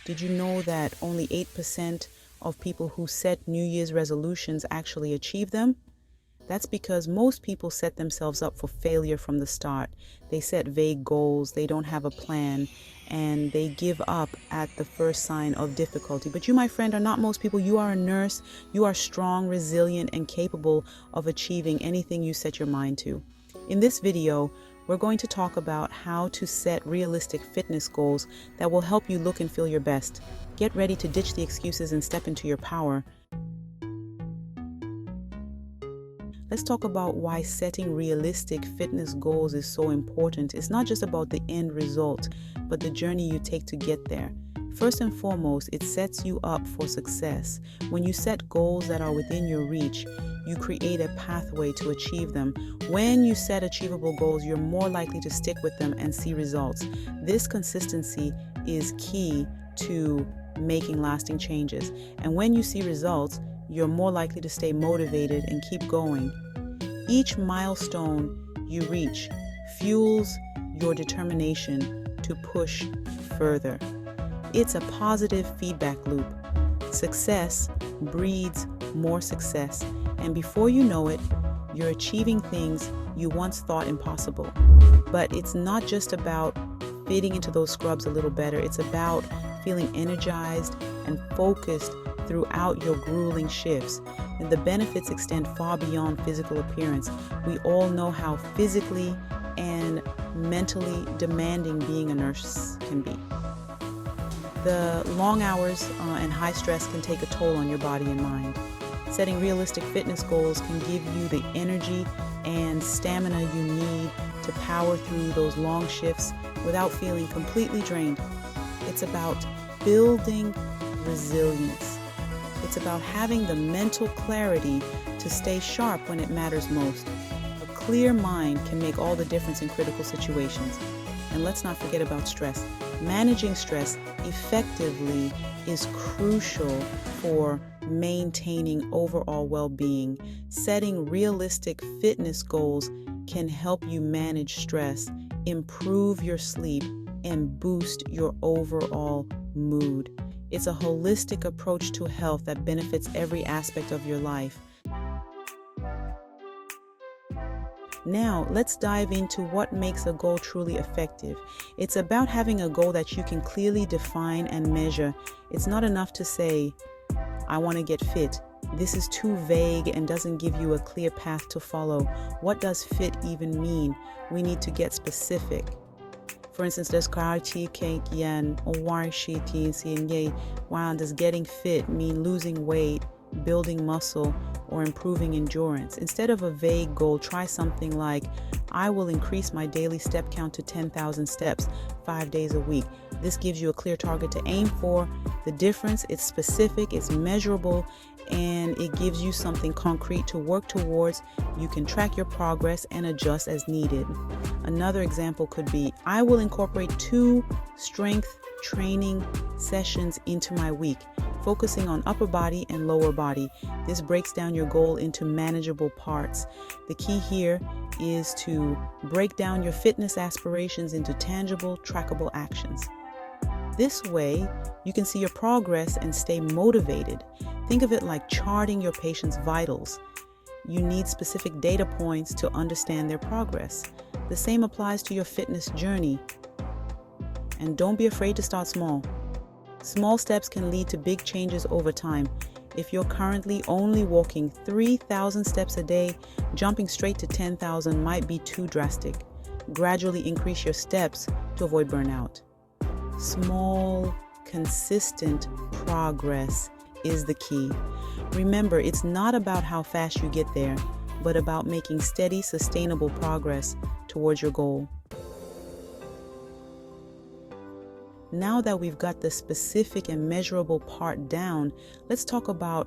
Did you know that only 8% of people who set New Year's resolutions actually achieve them? That's because most people set themselves up for failure from the start. They set vague goals, they don't have a plan, and they give up at the first sign of difficulty. But you, my friend, are not most people. You are a nurse. You are strong, resilient, and capable of achieving anything you set your mind to. In this video, we're going to talk about how to set realistic fitness goals that will help you look and feel your best. Get ready to ditch the excuses and step into your power. Let's talk about why setting realistic fitness goals is so important. It's not just about the end result, but the journey you take to get there. First and foremost, it sets you up for success. When you set goals that are within your reach, you create a pathway to achieve them. When you set achievable goals, you're more likely to stick with them and see results. This consistency is key to making lasting changes. And when you see results, you're more likely to stay motivated and keep going. Each milestone you reach fuels your determination to push further. It's a positive feedback loop. Success breeds more success, and before you know it, you're achieving things you once thought impossible. But it's not just about fitting into those scrubs a little better. It's about feeling energized and focused throughout your grueling shifts. And the benefits extend far beyond physical appearance. We all know how physically and mentally demanding being a nurse can be. The long hours and high stress can take a toll on your body and mind. Setting realistic fitness goals can give you the energy and stamina you need to power through those long shifts without feeling completely drained. It's about building resilience. It's about having the mental clarity to stay sharp when it matters most. A clear mind can make all the difference in critical situations. And let's not forget about stress. Managing stress effectively is crucial for maintaining overall well-being. Setting realistic fitness goals can help you manage stress, improve your sleep, and boost your overall mood. It's a holistic approach to health that benefits every aspect of your life. Now, let's dive into what makes a goal truly effective. It's about having a goal that you can clearly define and measure. It's not enough to say, I want to get fit. This is too vague and doesn't give you a clear path to follow. What does fit even mean? We need to get specific. For instance, does getting fit mean losing weight, building muscle, or improving endurance? Instead of a vague goal, try something like, I will increase my daily step count to 10,000 steps 5 days a week. This gives you a clear target to aim for. The difference, it's specific, it's measurable, and it gives you something concrete to work towards. You can track your progress and adjust as needed. Another example could be, I will incorporate 2 strength training sessions into my week, focusing on upper body and lower body. This breaks down your goal into manageable parts. The key here is to break down your fitness aspirations into tangible, trackable actions. This way, you can see your progress and stay motivated. Think of it like charting your patient's vitals. You need specific data points to understand their progress. The same applies to your fitness journey. And don't be afraid to start small. Small steps can lead to big changes over time. If you're currently only walking 3,000 steps a day, jumping straight to 10,000 might be too drastic. Gradually increase your steps to avoid burnout. Small, consistent progress is the key. Remember, it's not about how fast you get there, but about making steady, sustainable progress towards your goal. Now that we've got the specific and measurable part down, let's talk about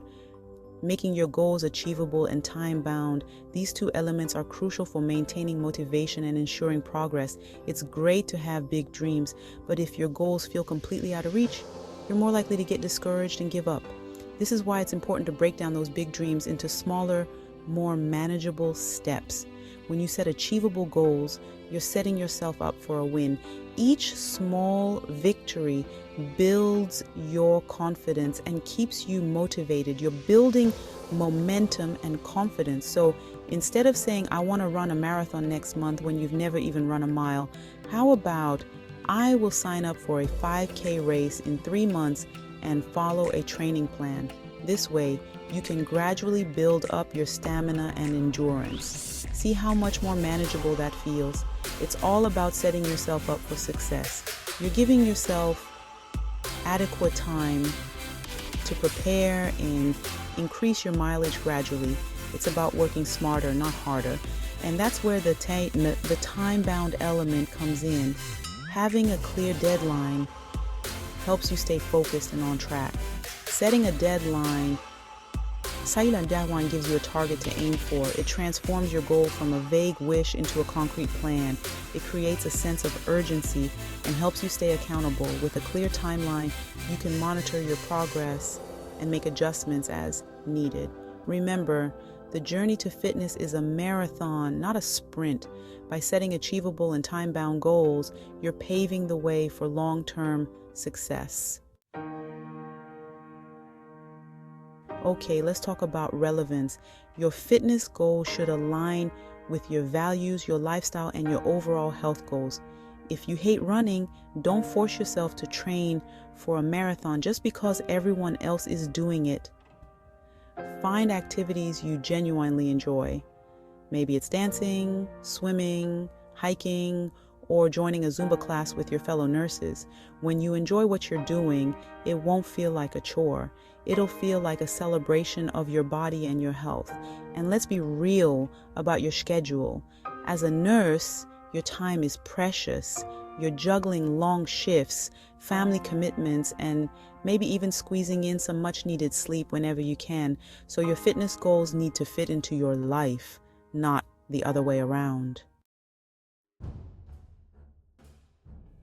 making your goals achievable and time-bound. These 2 elements are crucial for maintaining motivation and ensuring progress. It's great to have big dreams, but if your goals feel completely out of reach, you're more likely to get discouraged and give up. This is why it's important to break down those big dreams into smaller, more manageable steps. When you set achievable goals, you're setting yourself up for a win. Each small victory builds your confidence and keeps you motivated. You're building momentum and confidence. So instead of saying, I want to run a marathon next month when you've never even run a mile, how about I will sign up for a 5K race in 3 months and follow a training plan. This way, you can gradually build up your stamina and endurance. See how much more manageable that feels? It's all about setting yourself up for success. You're giving yourself adequate time to prepare and increase your mileage gradually. It's about working smarter, not harder. And that's where the time-bound element comes in. Having a clear deadline helps you stay focused and on track. Setting a deadline gives you a target to aim for. It transforms your goal from a vague wish into a concrete plan. It creates a sense of urgency and helps you stay accountable. With a clear timeline, you can monitor your progress and make adjustments as needed. Remember, the journey to fitness is a marathon, not a sprint. By setting achievable and time-bound goals, you're paving the way for long-term success. Okay, let's talk about relevance. Your fitness goals should align with your values, your lifestyle, and your overall health goals. If you hate running, don't force yourself to train for a marathon just because everyone else is doing it. Find activities you genuinely enjoy. Maybe it's dancing, swimming, hiking, or joining a Zumba class with your fellow nurses. When you enjoy what you're doing, it won't feel like a chore. It'll feel like a celebration of your body and your health. And let's be real about your schedule. As a nurse, your time is precious. You're juggling long shifts, family commitments, and maybe even squeezing in some much-needed sleep whenever you can. So your fitness goals need to fit into your life, not the other way around.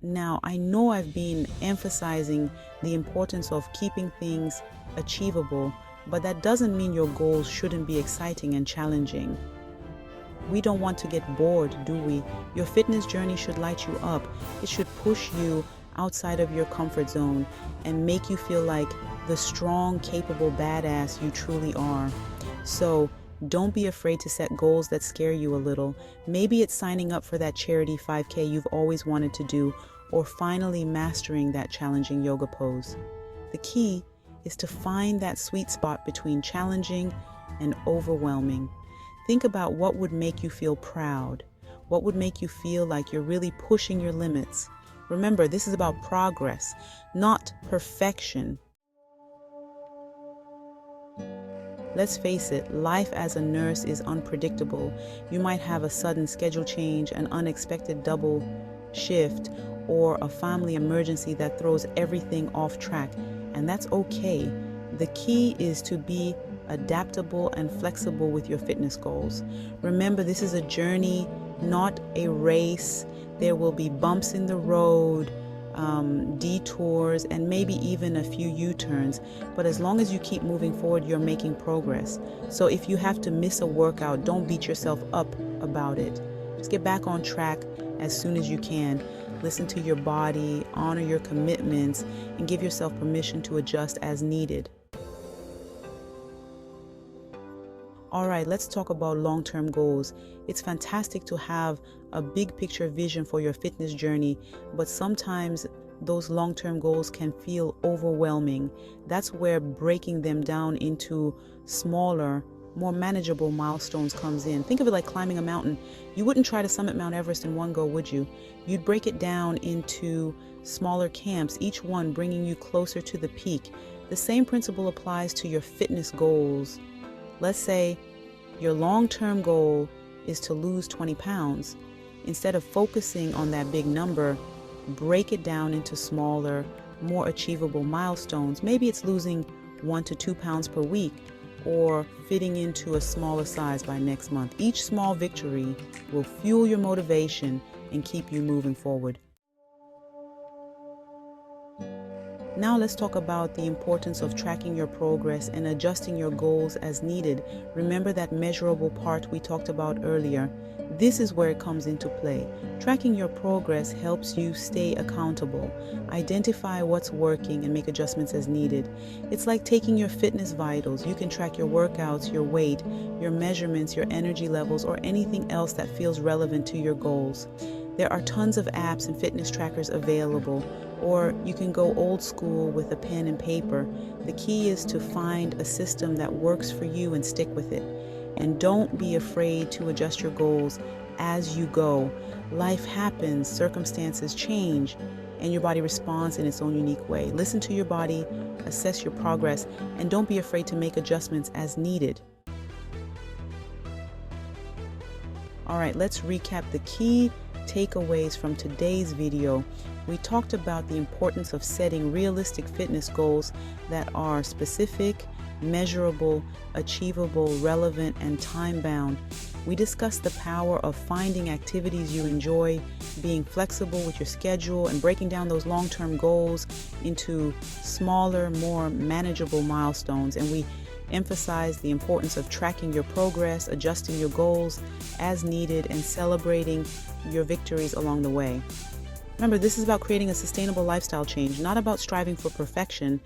Now, I know I've been emphasizing the importance of keeping things achievable, but that doesn't mean your goals shouldn't be exciting and challenging. We don't want to get bored, do we? Your fitness journey should light you up. It should push you outside of your comfort zone and make you feel like the strong, capable badass you truly are. So don't be afraid to set goals that scare you a little. Maybe it's signing up for that charity 5K you've always wanted to do, or finally mastering that challenging yoga pose. The key is to find that sweet spot between challenging and overwhelming. Think about what would make you feel proud, what would make you feel like you're really pushing your limits. Remember, this is about progress, not perfection. Let's face it, life as a nurse is unpredictable. You might have a sudden schedule change, an unexpected double shift, or a family emergency that throws everything off track, and that's okay. The key is to be adaptable and flexible with your fitness goals. Remember, this is a journey, not a race. There will be bumps in the road, detours, and maybe even a few U-turns. But as long as you keep moving forward, you're making progress. So if you have to miss a workout, don't beat yourself up about it. Just get back on track as soon as you can. Listen to your body, honor your commitments, and give yourself permission to adjust as needed. All right, let's talk about long-term goals. It's fantastic to have a big picture vision for your fitness journey, but sometimes those long-term goals can feel overwhelming. That's where breaking them down into smaller, more manageable milestones comes in. Think of it like climbing a mountain. You wouldn't try to summit Mount Everest in one go, would you? You'd break it down into smaller camps, each one bringing you closer to the peak. The same principle applies to your fitness goals. Let's say your long-term goal is to lose 20 pounds. Instead of focusing on that big number, break it down into smaller, more achievable milestones. Maybe it's losing 1 to 2 pounds per week, or fitting into a smaller size by next month. Each small victory will fuel your motivation and keep you moving forward. Now let's talk about the importance of tracking your progress and adjusting your goals as needed. Remember that measurable part we talked about earlier. This is where it comes into play. Tracking your progress helps you stay accountable, identify what's working, and make adjustments as needed. It's like taking your fitness vitals. You can track your workouts, your weight, your measurements, your energy levels, or anything else that feels relevant to your goals. There are tons of apps and fitness trackers available, or you can go old school with a pen and paper. The key is to find a system that works for you and stick with it. And don't be afraid to adjust your goals as you go. Life happens, circumstances change, and your body responds in its own unique way. Listen to your body, assess your progress, and don't be afraid to make adjustments as needed. All right, let's recap the key takeaways from today's video. We talked about the importance of setting realistic fitness goals that are specific, measurable, achievable, relevant, and time-bound. We discussed the power of finding activities you enjoy, being flexible with your schedule, and breaking down those long-term goals into smaller, more manageable milestones. And we emphasized the importance of tracking your progress, adjusting your goals as needed, and celebrating your victories along the way. Remember, this is about creating a sustainable lifestyle change, not about striving for perfection.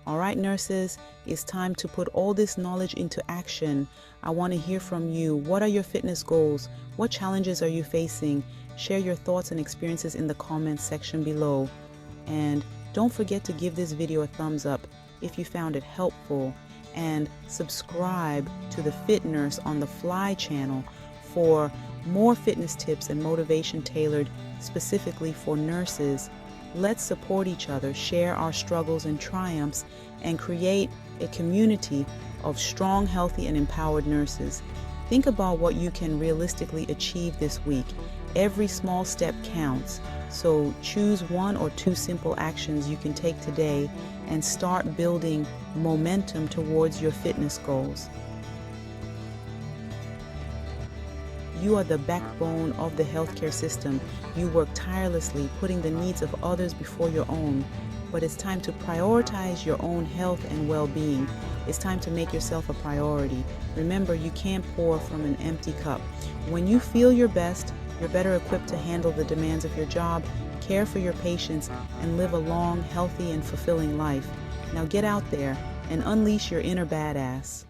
All right, nurses, it's time to put all this knowledge into action. I want to hear from you. What are your fitness goals? What challenges are you facing? Share your thoughts and experiences in the comments section below. And don't forget to give this video a thumbs up if you found it helpful, and subscribe to the Fit Nurse on the Fly channel for more fitness tips and motivation tailored specifically for nurses. Let's support each other, share our struggles and triumphs, and create a community of strong, healthy, and empowered nurses. Think about what you can realistically achieve this week. Every small step counts. So choose one or two simple actions you can take today and start building momentum towards your fitness goals. You are the backbone of the healthcare system. You work tirelessly, putting the needs of others before your own. But it's time to prioritize your own health and well-being. It's time to make yourself a priority. Remember, you can't pour from an empty cup. When you feel your best, you're better equipped to handle the demands of your job, care for your patients, and live a long, healthy, and fulfilling life. Now get out there and unleash your inner badass.